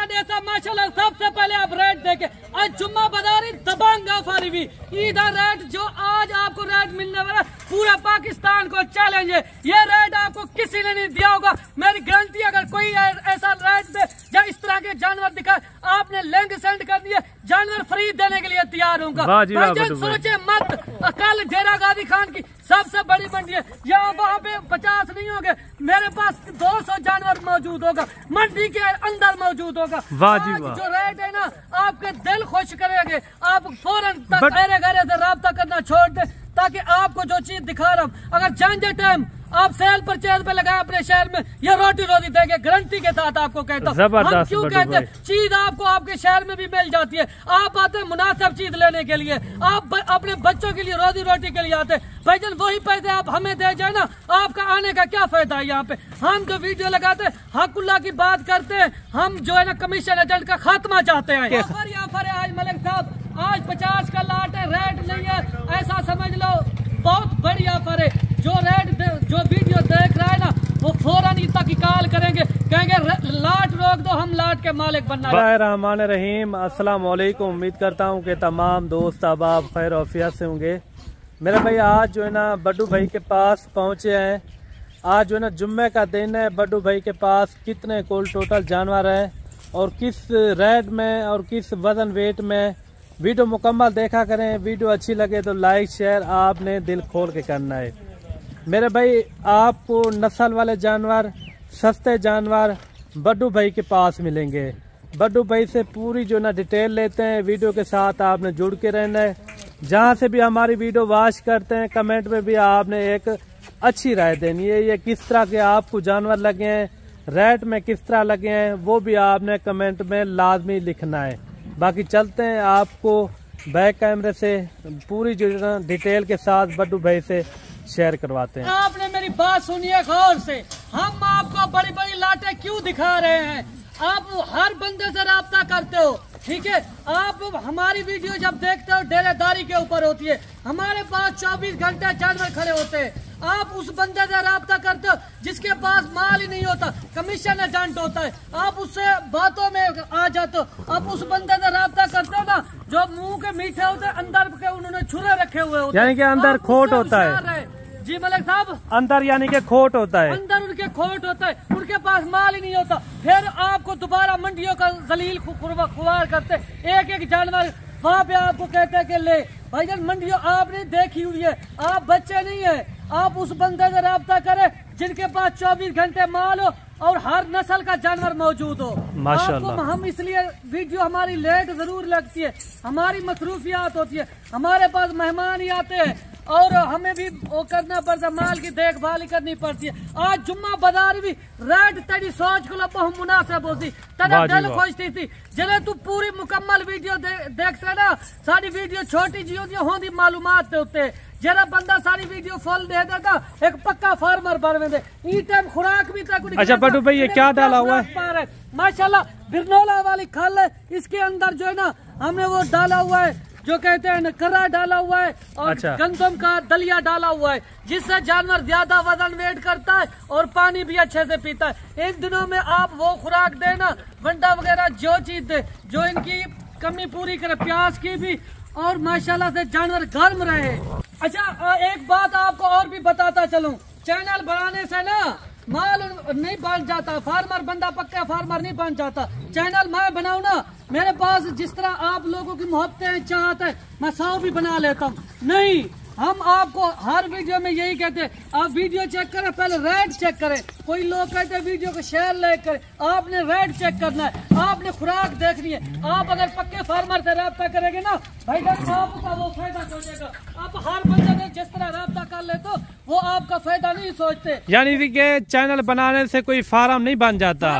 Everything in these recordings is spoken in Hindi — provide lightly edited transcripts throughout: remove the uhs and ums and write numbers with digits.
का देता माशाल्लाह। सबसे पहले आप रेट देखे, आज जुम्मा बाजारी दबंग ऑफर हुई, इधर रेट जो आज आपको रेट मिलने वाला पूरा पाकिस्तान को चैलेंज है। ये रेट आपको किसी ने नहीं दिया होगा, मेरी गारंटी। अगर कोई ऐसा रेट दे या इस तरह के जानवर दिखाए, आपने लिंक सेंड कर दिए, जानवर फ्री देने के लिए तैयार होगा। सोचे मत, कल डेरा गाजी खान की सबसे बड़ी मंडी है, यहाँ वहाँ पे 50 नहीं होंगे, मेरे पास 200 जानवर मौजूद होगा, मंडी के अंदर मौजूद होगा। जो रेट है ना, आपके दिल खुश करेंगे। आप फौरन मेरे घर से रब्ता करना छोड़ दे, ताकि आपको जो चीज दिखा रहा हूँ, अगर झंझट टाइम आप सेल परचेज पे लगाए अपने शहर में, ये रोटी देंगे गारंटी के साथ। आपको कहता हूँ, हम क्यों कहते हैं, चीज आपको आपके शहर में भी मिल जाती है। आप आते हैं मुनासिब चीज लेने के लिए, आप अपने बच्चों के लिए रोटी के लिए आते हैं। भाईजान वही पैसे आप हमें दे जाए ना, आपका आने का क्या फायदा है। यहाँ पे हम जो वीडियो लगाते हैं, हकुल्ला की बात करते हैं, हम जो है ना कमीशन एजेंट का खात्मा चाहते हैं। यहाँ आज मलिक साहब, आज 50 का लाट है, रेट नहीं है, ऐसा समझ लो। बहुत बड़ी ऑफर है। जो वीडियो देख रहा है ना, वो फौरन तहकीकात करेंगे, कहेंगे लाट रोक दो, हम लाट के मालिक बनना। रहमान रहीम, अस्सलाम वालेकुम। उम्मीद करता हूँ कि तमाम दोस्त अहबाब खैर औफियत से होंगे। मेरे भाई आज जो है ना बड्डू भाई के पास पहुँचे हैं। आज जो है ना जुम्मे का दिन है। बड्डू भाई के पास कितने कुल टोटल जानवर हैं और किस रेट में और किस वजन वेट में, वीडियो मुकम्मल देखा करें। वीडियो अच्छी लगे तो लाइक शेयर आपने दिल खोल के करना है। मेरे भाई आपको नस्ल वाले जानवर, सस्ते जानवर बड्डू भाई के पास मिलेंगे। बड्डू भाई से पूरी जो ना डिटेल लेते हैं। वीडियो के साथ आपने जुड़ के रहना है। जहाँ से भी हमारी वीडियो वॉच करते हैं, कमेंट में भी आपने एक अच्छी राय देनी है। ये किस तरह के आपको जानवर लगे हैं, रेट में किस तरह लगे हैं, वो भी आपने कमेंट में लाजमी लिखना है। बाकी चलते हैं, आपको बैक कैमरे से पूरी जो डिटेल के साथ बड्डू भाई से शेयर करवाते हैं। आपने मेरी बात सुनिए गौर से, हम आपको बड़ी बड़ी लाटें क्यों दिखा रहे हैं। आप हर बंदे से राब्ता करते हो, ठीक है। आप हमारी वीडियो जब देखते हो डेरेदारी के ऊपर होती है। हमारे पास 24 घंटे जानवर खड़े होते हैं। आप उस बंदे से राब्ता करते हो जिसके पास माल ही नहीं होता, कमीशन एजेंट होता है, आप उससे बातों में आ जाते हो। आप उस बंदे से राब्ता करते हो ना जो मुंह के मीठे होते हैं, अंदर के उन्होंने छुरे रखे हुए होते हैं, यानी कि अंदर खोट होता है। जी मलिक साहब, अंदर यानी कि खोट होता है, अंदर उनके खोट होता है, उनके पास माल ही नहीं होता। फिर आपको दोबारा मंडियों का जलील खुवार करते, एक एक जानवर वहाँ पे आपको कहते हैं कि ले। भाईजान मंडियों आपने देखी हुई है, आप बच्चे नहीं है। आप उस बंदे से राब्ता करें जिनके पास 24 घंटे माल हो और हर नस्ल का जानवर मौजूद हो। माशाअल्लाह। हम इसलिए वीडियो हमारी लेट जरूर लगती है, हमारी मसरूफियात होती है, हमारे पास मेहमान ही आते हैं और हमें भी वो करना पड़ता है, माल की देखभाल करनी पड़ती है। आज जुम्मा बाजार भी रेट तेरी सोच को बहुत मुनासिब होती, तेरा दिल खुश थी। जले तू पूरी मुकम्मल वीडियो देखते ना, सारी वीडियो छोटी जी होती मालूमात होते। जरा बंदा सारी वीडियो फुल दे देगा, एक पक्का फार्मर बन दे। ई टाइम खुराक भी तक। अच्छा बड्डू भाई, ये क्या डाला हुआ है? माशाल्लाह बिरनौला वाली खल है, इसके अंदर जो है ना हमने वो डाला हुआ है जो कहते हैं कर्रा डाला हुआ है और गंदम का दलिया डाला हुआ है, जिससे जानवर ज्यादा वजन वेट करता है और पानी भी अच्छे से पीता है। इन दिनों में आप वो खुराक देना, वंडा वगैरह जो चीज दे जो इनकी कमी पूरी करे, प्याज की भी, और माशाल्लाह से जानवर गर्म रहे। अच्छा एक बात आपको और भी बताता चलूं, चैनल बढ़ाने से ना माल नहीं बन जाता, फार्मर बंदा पक्का फार्मर नहीं बन जाता। चैनल मैं बनाऊं ना, मेरे पास जिस तरह आप लोगों की मोहब्बतें चाहते हैं, मैं 100 भी बना लेता हूँ। नहीं, हम आपको हर वीडियो में यही कहते हैं, आप वीडियो चेक करें, पहले रेट चेक करें। कोई लोग कहते हैं वीडियो को शेयर लाइक करें, आपने रेट चेक करना है, आपने खुराक देखनी है। आप अगर पक्के फार्मर से राब्ता करेंगे ना भाई, आपका वो फायदा सोचेगा। आप हर बंदे ने जिस तरह राब्ता कर ले तो वो आपका फायदा नहीं सोचते। यानी कि चैनल बनाने से कोई फार्म नहीं बन जाता,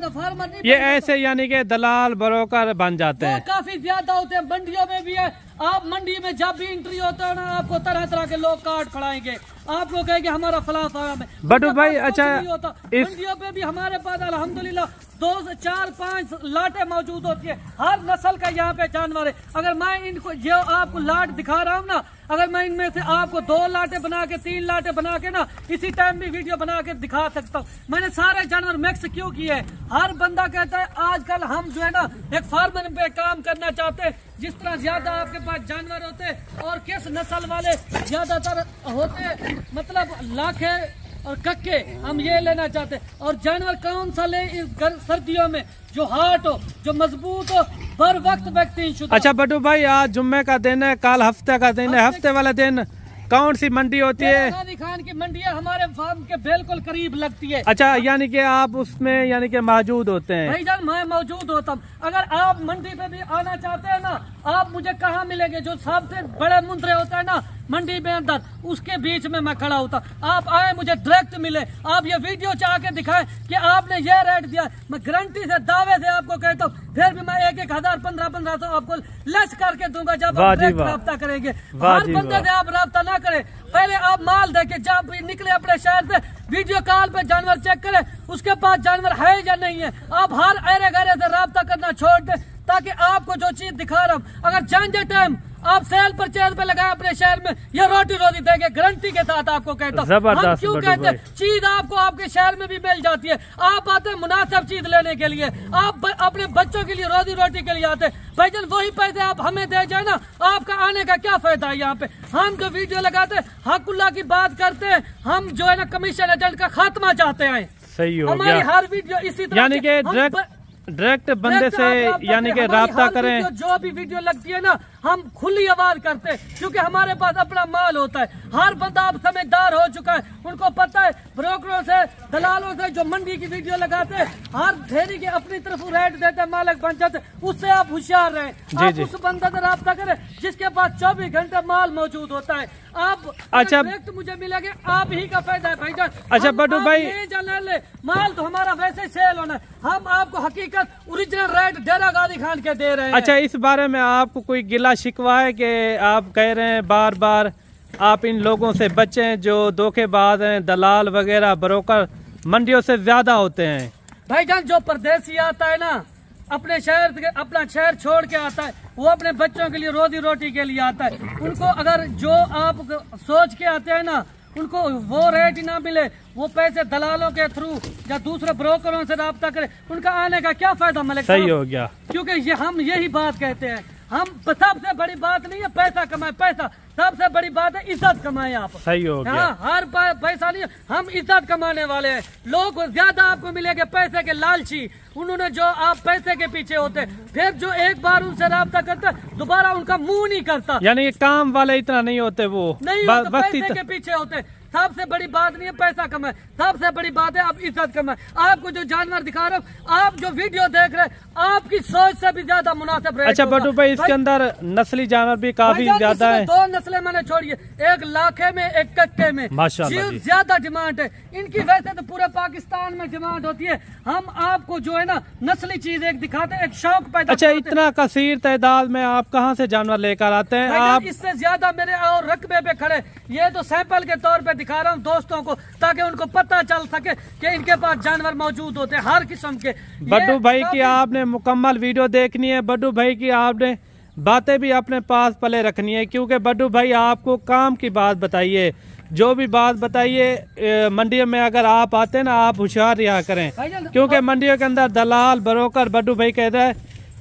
फार्मर नहीं, ये ऐसे यानी कि दलाल ब्रोकर बन जाते हैं। काफी ज्यादा होते हैं, मंडियों में भी है। आप मंडी में जब भी एंट्री होता है ना, आपको तरह तरह के लोग काट खड़ाएंगे। आप लोग कहेंगे हमारा फलां फार्म है। बड्डू भाई अच्छा मंडियों पे भी हमारे पास अल्हम्दुलिल्लाह 2 से 4 5 लाटें मौजूद होती है, हर नस्ल का यहाँ पे जानवर है। अगर मैं इनको जो आपको लाट दिखा रहा हूँ ना, अगर मैं इनमें से आपको 2 लाटें बना के 3 लाटें बना के ना इसी टाइम भी वीडियो बना के दिखा सकता हूँ। मैंने सारे जानवर मिक्स क्यों किए हैं? हर बंदा कहता है आजकल हम जो है ना एक फार्मर पे काम करना चाहते हैं, जिस तरह ज्यादा आपके पास जानवर होते हैं और किस नस्ल वाले ज्यादातर होते हैं, मतलब लाखे और कक्के, हम ये लेना चाहते हैं। और जानवर कौन सा ले इस सर्दियों में जो हार्ट हो, जो मजबूत हो, बर वक्त वैक्सीन शुदा। अच्छा बड्डू भाई आज जुम्मे का दिन है, कल हफ्ते का दिन है, हफ्ते वाला दिन कौन सी मंडी होती है? गाजी खान की मंडी है, हमारे फार्म के बिल्कुल करीब लगती है। अच्छा यानी कि आप उसमें यानी कि मौजूद होते हैं? भाईजान मैं मौजूद होता हूँ। अगर आप मंडी पे भी आना चाहते हैं ना, आप मुझे कहाँ मिलेंगे? जो सबसे बड़े मुंद्रे होता है ना मंडी में अंदर, उसके बीच में मैं खड़ा होता। आप आए मुझे डायरेक्ट मिले, आप ये वीडियो चाह के दिखाएं कि आपने ये रेट दिया, मैं गारंटी से दावे से आपको कहता हूँ फिर भी मैं 1-1,000 1500 आपको लेस करके दूंगा जब आप डायरेक्ट रब्ता करेंगे। हर बंदे से आप रब्ता ना करें, पहले आप माल देके जब निकले अपने शहर से वीडियो कॉल पे जानवर चेक करें, उसके पास जानवर है या नहीं है। आप हर अरे गरे से रब्ता करना छोड़ दे, ताकि आपको जो चीज दिखा रहा हूँ अगर जान टाइम आप सेल परचेज पे लगाए अपने शहर में, ये रोटी रोटी देंगे गारंटी के साथ आपको कहता हूँ। हम क्यों कहते हैं चीज आपको आपके शहर में भी मिल जाती है। आप आते हैं मुनासिब चीज लेने के लिए, आप अपने बच्चों के लिए रोजी रोटी के लिए आते हैं। भाईजान वही पैसे आप हमें दे जाए ना, आपका आने का क्या फायदा है? यहाँ पे हम जो वीडियो लगाते हैं हकुल्ला की बात करते हैं, हम जो है ना कमीशन एजेंट का खात्मा चाहते हैं। सही हो हमारी गया। हर वीडियो इसी तरह यानी कि डायरेक्ट बंदे से यानी कि राब्ता करें। जो भी वीडियो लगती है ना हम खुली आवाज करते हैं, क्योंकि हमारे पास अपना माल होता है। हर बंदा अब समझदार हो चुका है, उनको पता है ब्रोकरों से दलालों से जो मंडी की वीडियो लगाते हैं हर ढेरी के अपनी तरफ रेट देते हैं, मालिक बन जाते, उससे आप होशियार रहे। आप उस बंदा से राब्ता करें जिसके पास 24 घंटे माल मौजूद होता है। आप अच्छा मुझे मिलेंगे, आप ही का फायदा है भाईजान। अच्छा बड्डू भाई ले माल तो हमारा वैसे सेल होना है, हम आपको हकीकत ओरिजिनल रेट डेरा गाजी खान के दे रहे हैं। अच्छा इस बारे में आपको कोई गिला शिकवा है कि आप कह रहे हैं बार बार आप इन लोगों से बचें जो धोखेबाज हैं, दलाल वगैरह ब्रोकर मंडियों से ज्यादा होते हैं? भाईजान जो परदेसी आता है ना अपने शहर, अपना शहर छोड़ के आता है, वो अपने बच्चों के लिए रोजी रोटी के लिए आता है। उनको अगर जो आप सोच के आते हैं ना उनको वो रेट ही ना मिले, वो पैसे दलालों के थ्रू या दूसरे ब्रोकरों से राब्ता करे, उनका आने का क्या फायदा? मलिक सही हो गया। क्योंकि ये हम यही बात कहते हैं, हम सबसे बड़ी बात नहीं है पैसा कमाए, पैसा सबसे बड़ी बात है इज्जत कमाए आप। सही हो गया। हाँ, हर पैसा नहीं, हम इज्जत कमाने वाले हैं। लोग ज्यादा आपको मिलेंगे पैसे के लालची, उन्होंने जो आप पैसे के पीछे होते, फिर जो एक बार उनसे राब्ता करता दोबारा उनका मुंह नहीं करता। यानी काम वाले इतना नहीं होते, वो नहीं होते, पैसे के पीछे होते। सबसे बड़ी बात नहीं है पैसा कमाए, सबसे बड़ी बात है आप इज्जत कमाए। आपको जो जानवर दिखा रहे हो, आप जो वीडियो देख रहे हैं, आपकी सोच से भी ज्यादा मुनासिब रेट। अच्छा बड्डू भाई इसके अंदर नस्ली जानवर भी काफी ज्यादा है। 2 नस्लें मैंने छोड़ी है, एक लाखे में एक कक्के में। माशाल्लाह जी। ज्यादा डिमांड है इनकी, वैसे तो पूरे पाकिस्तान में डिमांड होती है। हम आपको जो है ना नस्ली चीज एक दिखाते हैं, एक शौक पैदा। अच्छा इतना कसीर तादाद में आप कहाँ से जानवर लेकर आते हैं? आप इससे ज्यादा मेरे और रकबे पे खड़े, ये तो सैंपल के तौर पे दिखा रहा हूँ दोस्तों को, ताकि उनको पता चल सके कि इनके पास जानवर मौजूद होते हैं हर किस्म के। बड्डू भाई की आपने मुकम्मल वीडियो देखनी है, बड्डू भाई की आपने बातें भी अपने पास पले रखनी है, क्योंकि बड्डू भाई आपको काम की बात बताइए, जो भी बात बताइए मंडियों में अगर आप आते हैं ना आप होशियार रहा करें, क्योंकि मंडियों के अंदर दलाल ब्रोकर बड्डू भाई कहता है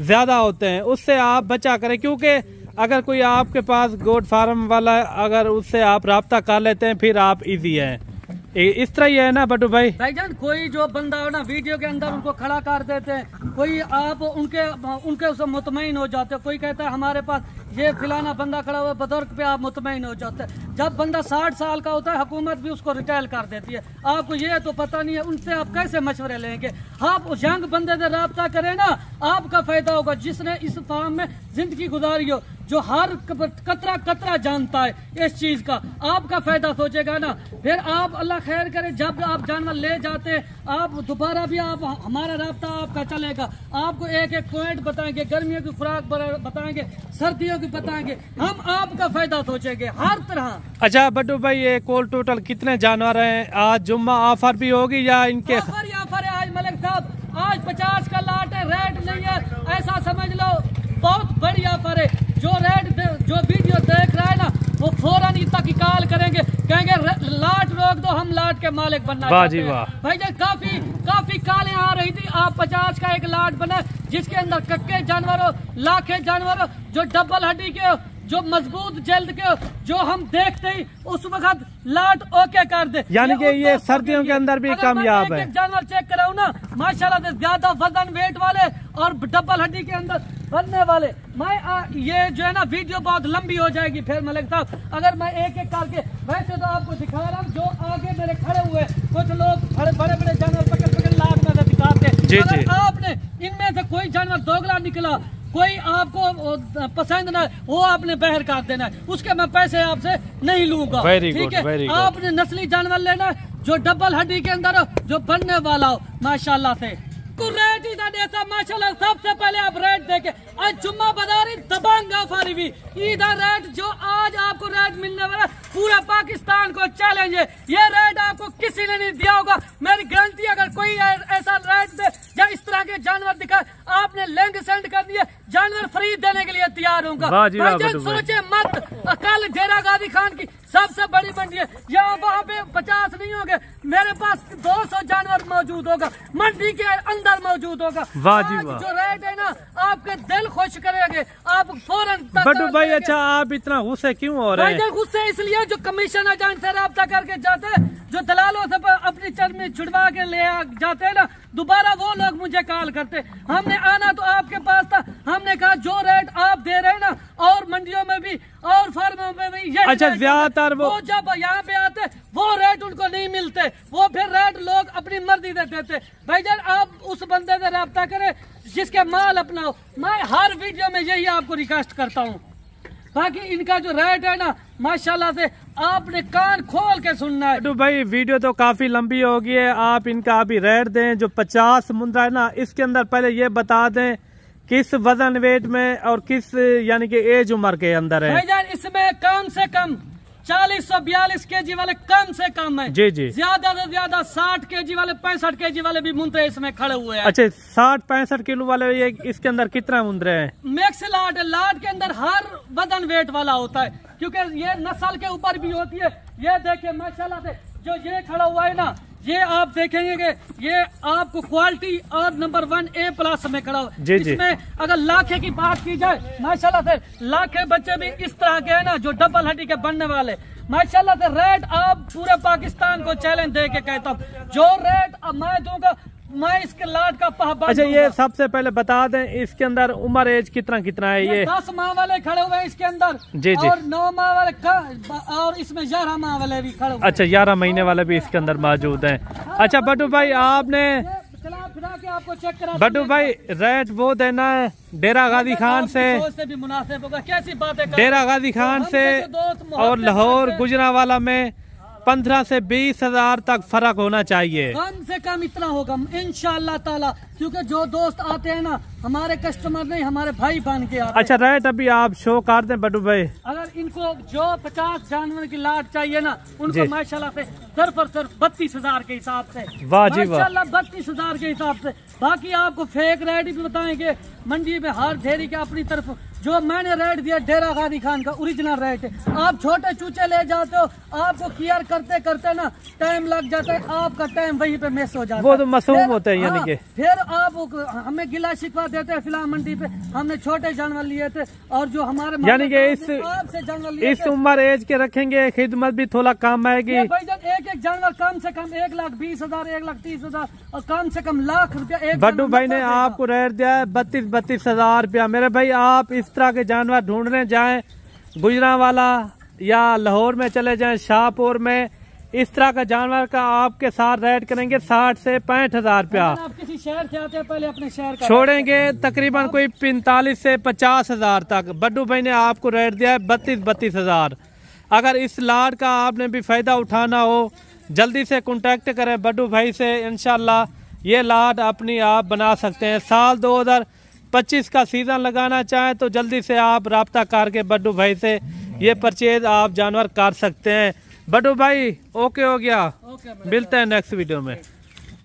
ज्यादा होते हैं, उससे आप बचा करें। क्योंकि अगर कोई आपके पास गोट फार्म वाला अगर उससे आप राब्ता कर लेते हैं फिर आप इजी हैं। इस तरह ही है ना बड्डू भाई? भाईजान कोई जो बंदा हो ना वीडियो के अंदर उनको खड़ा कर देते हैं, कोई आप उनके उससे मुतमईन हो जाते हो। कोई कहता है हमारे पास ये फिलाना बंदा खड़ा हुआ बुजुर्ग पे आप मुतमईन हो जाते हैं। जब बंदा 60 साल का होता है हुकूमत भी उसको रिटायर कर देती है। आपको ये तो पता नहीं है, उनसे आप कैसे मशवरे लेंगे? आप उस यंग बंदे से राब्ता करें ना, आपका फायदा होगा जिसने इस फार्म में जिंदगी गुजारी हो। जो हर कतरा कतरा जानता है इस चीज का, आपका फायदा सोचेगा ना। फिर आप अल्लाह खैर करे, जब आप जानवर ले जाते हैं आप दोबारा भी आप हमारा राब्ता आपका चलेगा, आपको एक एक पॉइंट बताएंगे, गर्मियों की खुराक बताएंगे, सर्दियों की बताएंगे, हम आपका फायदा सोचेंगे हर तरह। अच्छा बड्डू भाई, ये कोल टोटल कितने जानवर हैं? आज जुम्मा ऑफर भी होगी या इनके ऑफर है आज मलिक साहब? आज 50 का लाट है, रेट नहीं है, ऐसा समझ लो बहुत बड़ी ऑफर है। जो वीडियो देख रहा है ना वो फौरन ही तहकीकात करेंगे, कहेंगे लाट रोक दो, हम लाट के मालिक बनना चाहते हैं। भाई जब काफी कालें आ रही थी, आप 50 का एक लाट बना जिसके अंदर कक्के जानवर हो, लाखे जानवर हो, जो डबल हड्डी के हो, जो मजबूत जल्द के, जो हम देखते ही उस वक्त लाट ओके कर दे। यानी कि ये सर्दियों के अंदर भी कामयाब है। जानवर चेक कराऊं ना माशाल्लाह से ज्यादा वजन वेट वाले और डबल हड्डी के अंदर बनने वाले। मैं ये जो है ना वीडियो बहुत लंबी हो जाएगी फिर मलिक साहब, अगर मैं एक एक करके, वैसे तो आपको दिखा रहा हूँ जो आगे मेरे खड़े हुए कुछ लोग बड़े बड़े जानवर पकड़ लाट में दिखाते हैं। अगर आपने इनमें से कोई जानवर दोगला निकला, कोई आपको पसंद ना, वो आपने बहर काट देना है, उसके मैं पैसे आपसे नहीं लूंगा। ठीक है, आपने नस्ली जानवर लेना है जो डबल हड्डी के अंदर हो, जो बनने वाला हो माशाल्लाह से। रेट ही देता माशाल्लाह। सबसे पहले आप रेट देखे, आज जुम्मा बाजारी दबंग ऑफर हुई, इधर रेट जो आज आपको रेट मिलने वाला पूरा पाकिस्तान को चैलेंज है। ये रेट आपको किसी ने नहीं दिया होगा, मेरी गारंटी। अगर कोई ऐसा रेट दे या इस तरह के जानवर दिखाए, आपने लिंक सेंड कर दिया, जानवर फ्री देने के लिए तैयार होगा। सोचे मत, कल डेरा गाजी खान की सबसे बड़ी मंडी है, यहाँ वहाँ पे 50 नहीं होंगे, मेरे पास 200 जानवर मौजूद होगा, मंडी के अंदर मौजूद होगा। जो रेट है ना आपके दिल खुश करेंगे, आप फौरन। बड्डू भाई अच्छा आप इतना गुस्से क्यों हो रहे हैं? गुस्से इसलिए जो कमीशन एजेंट से रब्ता करके जाते हैं, जो दलालों से अपनी चर्मी छुड़वा के ले जाते हैं ना, दोबारा वो लोग मुझे कॉल करते। हमने आना तो आपके पास था, हमने कहा जो रेट आप दे रहे हैं ना और मंडियों में भी और फार्मों में भी ये अच्छा ज्यादातर वो जब यहाँ पे आते वो रेट उनको नहीं मिलते, वो फिर रेट लोग अपनी मर्जी से देते। भाईजान आप उस बंदे से रब्ता करें जिसके माल अपनाओ। मैं हर वीडियो में यही आपको रिक्वेस्ट करता हूँ। बाकी इनका जो रेट है ना माशाल्लाह से आपने कान खोल के सुनना है। तो भाई वीडियो तो काफी लंबी हो गई है, आप इनका अभी रेट दें। जो 50 मुंद्रा है ना, इसके अंदर पहले ये बता दें किस वजन वेट में और किस यानी कि एज उम्र के अंदर है। भाईजान इसमें कम से कम 40-42 केजी वाले कम से कम है जी जी, ज्यादा से ज्यादा 60 केजी वाले 65 केजी वाले भी मुंद्रे इसमें खड़े हुए हैं। अच्छा 60-65 किलो वाले ये इसके अंदर कितना मुंद्रे हैं? मिक्स लाट है, लाट के अंदर हर वजन वेट वाला होता है, क्योंकि ये नस्ल के ऊपर भी होती है। ये देखिए माशाल्लाह से जो ये खड़ा हुआ है ना, ये आप देखेंगे कि ये आपको क्वालिटी और नंबर 1 A+ में खड़ा हुआ। इसमें अगर लाखे की बात की जाए माशाल्लाह से लाखे बच्चे भी इस तरह के है ना जो डबल हड्डी के बनने वाले माशाल्लाह से। रेट आप पूरे पाकिस्तान को चैलेंज दे के कहता हूँ, जो रेट मैं दूंगा मैं इसके लाट का पाबंद। अच्छा ये सबसे पहले बता दें इसके अंदर उम्र एज कितना है? ये 10 माह वाले खड़े हुए हैं इसके अंदर जी जी, और 9 माह वाले और इसमें 11 माह वाले भी खड़े हुए। अच्छा 11 महीने वाले भी इसके अंदर मौजूद हैं। अच्छा बड्डू भाई आपने आपको चेक करा बड्डू भाई रेट वो देना है डेरा गाजी खान से भी मुनासिब होगा। कैसी बात है, डेरा गाजी खान से और लाहौर गुजरांवाला में 15 से 20 हजार तक फर्क होना चाहिए, कम से कम इतना होगा इंशाअल्लाह ताला, क्योंकि जो दोस्त आते हैं ना हमारे कस्टमर नहीं हमारे भाई बन के आते। अच्छा रेट अभी आप शो कर दें बड्डू भाई। अगर इनको जो 50 जानवर की लाट चाहिए ना उनको माशाल्लाह से सिर्फ और सिर्फ 32,000 के हिसाब से, वाह जी वाह, माशाल्लाह 32,000 के हिसाब से। बाकी आपको फेक रेट भी बताएंगे, मंडी में हर ढेरी के अपनी तरफ जो मैंने रेट दिया डेरा गाजी खान का ओरिजिनल रेट है। आप छोटे चूचे ले जाते हो, आपको केयर करते करते ना टाइम लग जाता है, आपका टाइम वहीं पे मिस हो जाता है। वो तो मासूम होते हैं यानी कि फिर आप हमें गिला शिकवा देते हैं। फिलहाल मंडी पे हमने छोटे जानवर लिए थे और जो हमारे यानी कि इस उम्र एज के रखेंगे खिदमत भी थोड़ा कम आएगी। एक जानवर कम से कम 1,20,000 1,30,000 और कम से कम लाख रुपया। बड्डू भाई ने आपको रेट दिया है 32,000 रुपया। मेरे भाई आप इस तरह के जानवर ढूंढने जाएं गुजरांवाला या लाहौर में चले जाएं, शाहपुर में इस तरह का जानवर का आपके साथ रेट करेंगे 60 से 65,000 रुपया। आप किसी शहर से आते हैं, पहले अपने शहर का छोड़ेंगे तकरीबन कोई 45 से 50,000 तक। बड्डू भाई ने आपको रेट दिया है 32,000। अगर इस लाट का आपने भी फायदा उठाना हो, जल्दी से कांटेक्ट करें बड्डू भाई से। इंशाल्लाह ये लाट अपनी आप बना सकते हैं। साल 2025 का सीजन लगाना चाहें तो जल्दी से आप राब्ता करके बड्डू भाई से ये परचेज आप जानवर कर सकते हैं। बड्डू भाई ओके हो गया, ओके। मिलते हैं नेक्स्ट वीडियो में।